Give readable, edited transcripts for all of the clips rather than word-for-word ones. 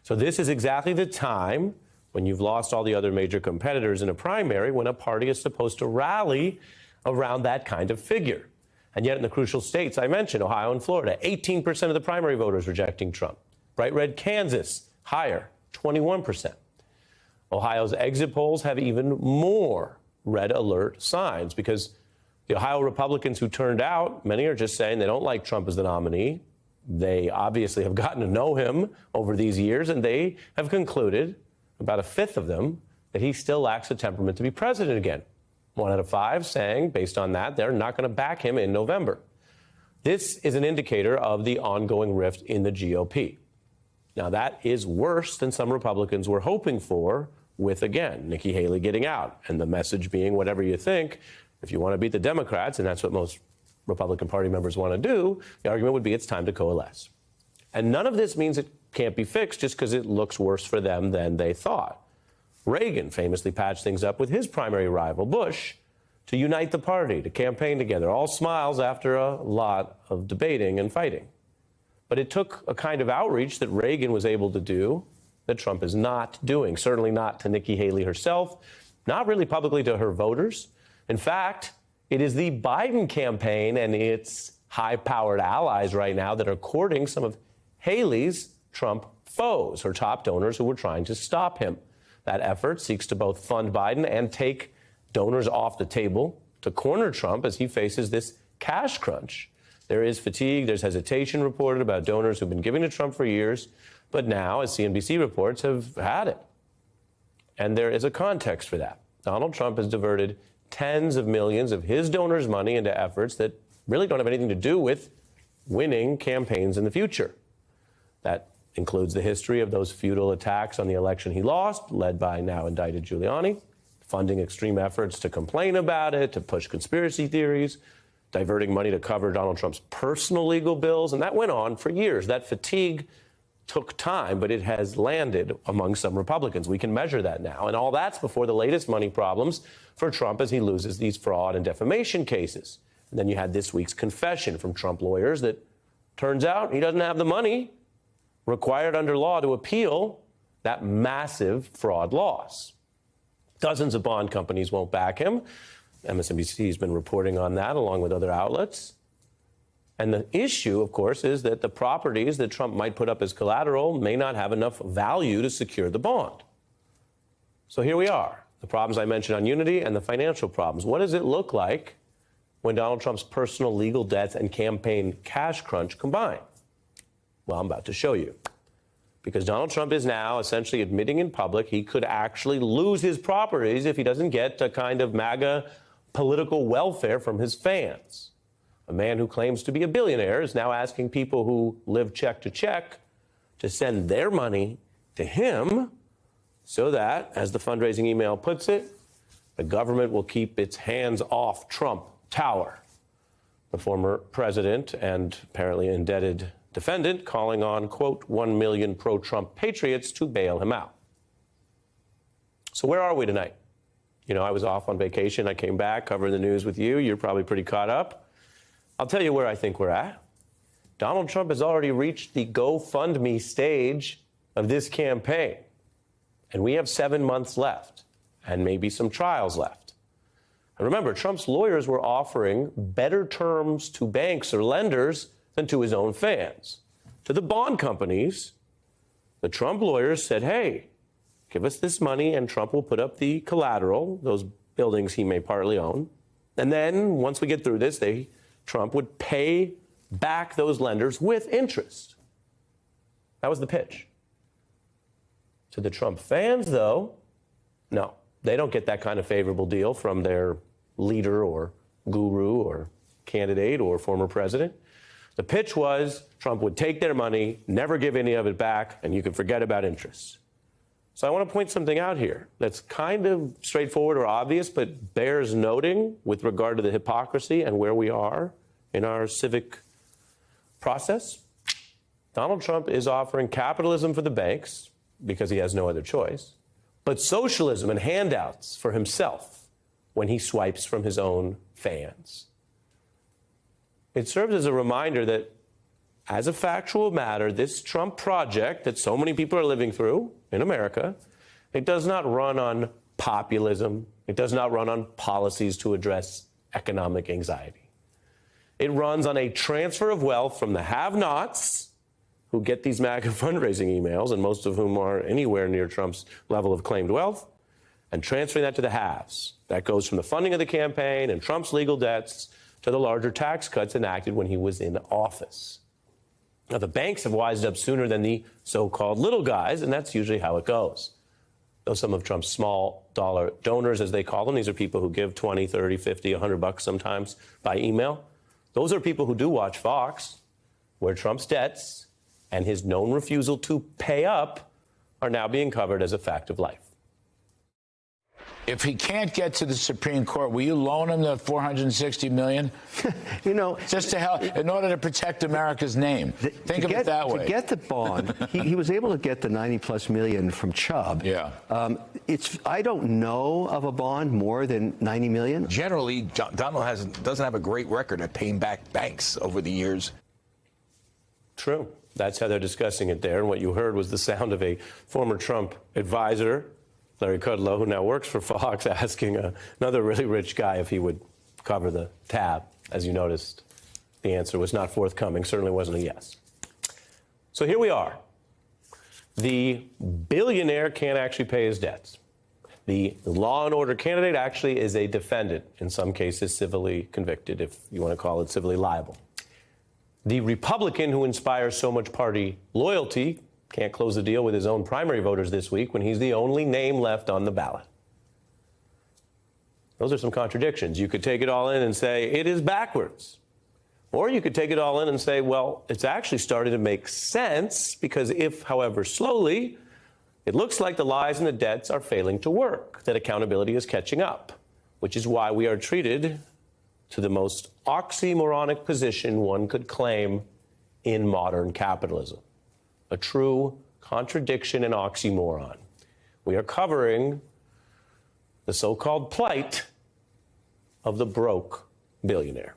So this is exactly the time when you've lost all the other major competitors in a primary, when a party is supposed to rally around that kind of figure. And yet in the crucial states I mentioned, Ohio and Florida, 18% of the primary voters rejecting Trump. Bright red Kansas, higher, 21%. Ohio's exit polls have even more red alert signs because the Ohio Republicans who turned out, many are just saying they don't like Trump as the nominee. They obviously have gotten to know him over these years, and they have concluded, about a fifth of them, that he still lacks the temperament to be president again. 1 out of 5 saying, based on that, they're not going to back him in November. This is an indicator of the ongoing rift in the GOP. Now, that is worse than some Republicans were hoping for, with, again, Nikki Haley getting out, and the message being, whatever you think, if you want to beat the Democrats, and that's what most Republican Party members want to do, the argument would be it's time to coalesce. And none of this means it can't be fixed just because it looks worse for them than they thought. Reagan famously patched things up with his primary rival, Bush, to unite the party, to campaign together, all smiles after a lot of debating and fighting. But it took a kind of outreach that Reagan was able to do that Trump is not doing, certainly not to Nikki Haley herself, not really publicly to her voters. In fact, it is the Biden campaign and its high-powered allies right now that are courting some of Haley's Trump foes, her top donors who were trying to stop him. That effort seeks to both fund Biden and take donors off the table to corner Trump as he faces this cash crunch. There is fatigue, there's hesitation reported about donors who've been giving to Trump for years, but now, as CNBC reports, have had it. And there is a context for that. Donald Trump has diverted tens of millions of his donors' money into efforts that really don't have anything to do with winning campaigns in the future. That includes the history of those futile attacks on the election he lost, led by now indicted Giuliani, funding extreme efforts to complain about it, to push conspiracy theories, diverting money to cover Donald Trump's personal legal bills, and that went on for years. That fatigue took time, but it has landed among some Republicans. We can measure that now. And all that's before the latest money problems for Trump as he loses these fraud and defamation cases. And then you had this week's confession from Trump lawyers that turns out he doesn't have the money required under law to appeal that massive fraud loss. Dozens of bond companies won't back him. MSNBC has been reporting on that along with other outlets. And the issue, of course, is that the properties that Trump might put up as collateral may not have enough value to secure the bond. So here we are, the problems I mentioned on Unity and the financial problems. What does it look like when Donald Trump's personal legal debts and campaign cash crunch combine? Well, I'm about to show you. Because Donald Trump is now essentially admitting in public he could actually lose his properties if he doesn't get a kind of MAGA political welfare from his fans. A man who claims to be a billionaire is now asking people who live check to check to send their money to him so that, as the fundraising email puts it, the government will keep its hands off Trump Tower. The former president and apparently indebted defendant calling on, quote, 1 million pro-Trump patriots to bail him out. So where are we tonight? You know, I was off on vacation. I came back, covering the news with you. You're probably pretty caught up. I'll tell you where I think we're at. Donald Trump has already reached the GoFundMe stage of this campaign. And we have 7 months left and maybe some trials left. And remember, Trump's lawyers were offering better terms to banks or lenders than to his own fans. To the bond companies, the Trump lawyers said, hey, give us this money and Trump will put up the collateral, those buildings he may partly own. And then once we get through this, Trump would pay back those lenders with interest. That was the pitch. To the Trump fans, though, no, they don't get that kind of favorable deal from their leader or guru or candidate or former president. The pitch was Trump would take their money, never give any of it back, and you can forget about interest. So I want to point something out here that's kind of straightforward or obvious, but bears noting with regard to the hypocrisy and where we are in our civic process. Donald Trump is offering capitalism for the banks because he has no other choice, but socialism and handouts for himself when he swipes from his own fans. It serves as a reminder that as a factual matter, this Trump project that so many people are living through in America, it does not run on populism. It does not run on policies to address economic anxiety. It runs on a transfer of wealth from the have-nots, who get these MAGA fundraising emails, and most of whom are anywhere near Trump's level of claimed wealth, and transferring that to the haves. That goes from the funding of the campaign and Trump's legal debts to the larger tax cuts enacted when he was in office. Now, the banks have wised up sooner than the so-called little guys, and that's usually how it goes. Though some of Trump's small dollar donors, as they call them, these are people who give 20, 30, 50, 100 bucks sometimes by email. Those are people who do watch Fox, where Trump's debts and his known refusal to pay up are now being covered as a fact of life. If he can't get to the Supreme Court, will you loan him the $460 million? You know, just to help, in order to protect America's name. Think of it that way. To get the bond, he was able to get the 90+ million from Chubb. Yeah. I don't know of a bond more than 90 million. Generally, Donald doesn't have a great record at paying back banks over the years. True. That's how they're discussing it there. And what you heard was the sound of a former Trump advisor, Larry Kudlow, who now works for Fox, asking another really rich guy if he would cover the tab. As you noticed, the answer was not forthcoming, certainly wasn't a yes. So here we are. The billionaire can't actually pay his debts. The law and order candidate actually is a defendant, in some cases civilly convicted, if you want to call it civilly liable. The Republican who inspires so much party loyalty can't close the deal with his own primary voters this week when he's the only name left on the ballot. Those are some contradictions. You could take it all in and say it is backwards. Or you could take it all in and say, well, it's actually starting to make sense because if, however slowly, it looks like the lies and the debts are failing to work, that accountability is catching up, which is why we are treated to the most oxymoronic position one could claim in modern capitalism. A true contradiction and oxymoron. We are covering the so-called plight of the broke billionaire.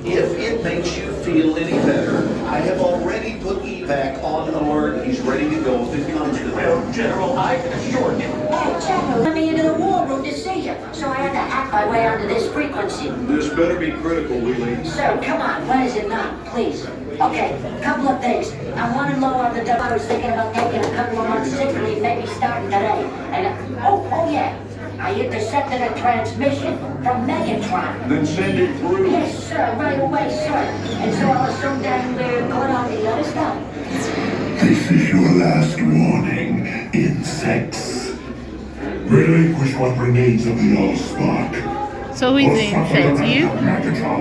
If it makes you feel any better, I have already put evac on alert. He's ready to go if it comes to that. General, I can assure you. Hey, General, let me into the war room to see you, so I had to hack my way onto this frequency. This better be critical, Wheelie. Sir, come on, when is it not, please? Okay, couple of things. I'm running low on the dough. I was thinking about taking a couple of months sick leave, maybe starting today. And, oh yeah, I intercepted a transmission from Megatron. Then send it through. Yes, sir, right away, sir. And so I'll assume that we're going on the other stuff. This is your last warning, insects. Relinquish what remains of the Allspark. So who's the insect? You?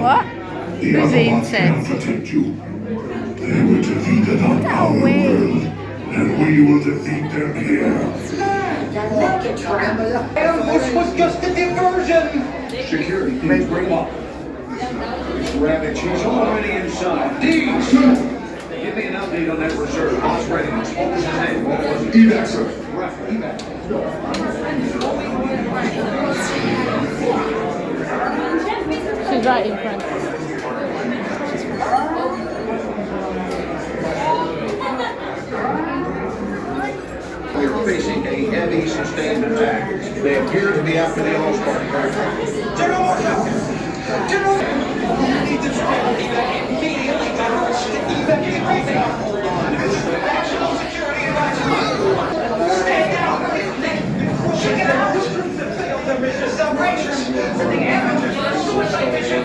What? Who's the insect? Protect you. They were defeated on our world, and we will defeat them here. This was just a diversion. Security, please bring up. Rabbit, she's already inside. Deeds! Give me an update on that reserve. Boss readiness. What was his name? What was it? Evac, sir. Right, evac. She's right in front. We are facing a heavy, sustained attack. They appear to be after the Allspark craft. General Marshall! General! We need to evac immediately. Evac everything. Hold on. National security advisor. Stay down. Check it out. There is a outrageous. The amateurs on a suicide mission.